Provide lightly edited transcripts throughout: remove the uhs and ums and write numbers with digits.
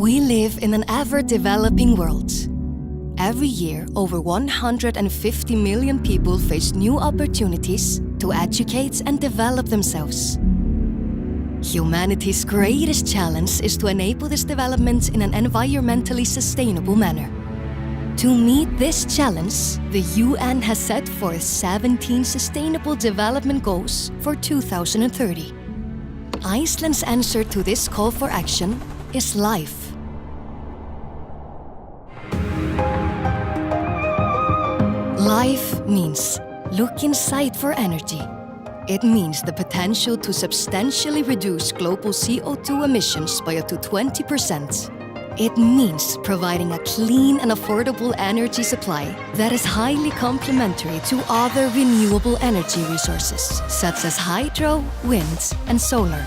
We live in an ever-developing world. Every year, over 150 million people face new opportunities to educate and develop themselves. Humanity's greatest challenge is to enable this development in an environmentally sustainable manner. To meet this challenge, the UN has set forth 17 Sustainable Development Goals for 2030. Iceland's answer to this call for action is life. Life means look inside for energy. It means the potential to substantially reduce global CO2 emissions by up to 20%. It means providing a clean and affordable energy supply that is highly complementary to other renewable energy resources, such as hydro, wind, and solar.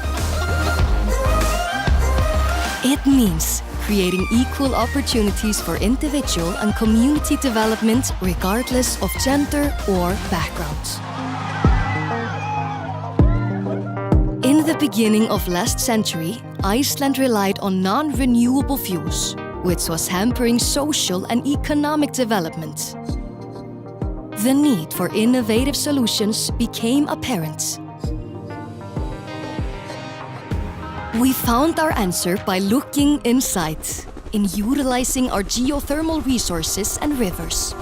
It means creating equal opportunities for individual and community development regardless of gender or background. In the beginning of last century, Iceland relied on non-renewable fuels, which was hampering social and economic development. The need for innovative solutions became apparent. We found our answer by looking inside, in utilizing our geothermal resources and rivers.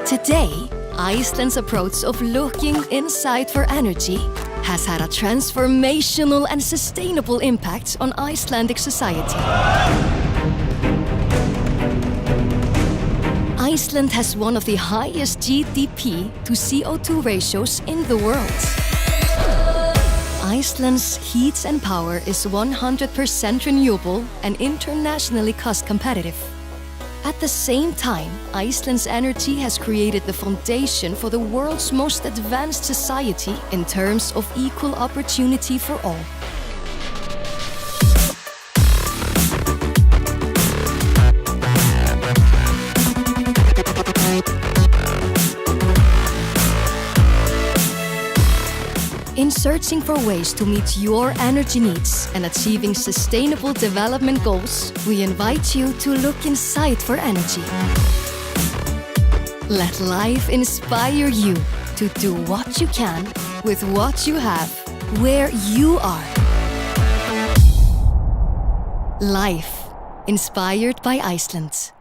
Today, Iceland's approach of looking inside for energy has had a transformational and sustainable impact on Icelandic society. Iceland has one of the highest GDP to CO2 ratios in the world. Iceland's heat and power is 100% renewable and internationally cost competitive. At the same time, Iceland's energy has created the foundation for the world's most advanced society in terms of equal opportunity for all. In searching for ways to meet your energy needs and achieving sustainable development goals, we invite you to look inside for energy. Let life inspire you to do what you can with what you have, where you are. Life inspired by Iceland.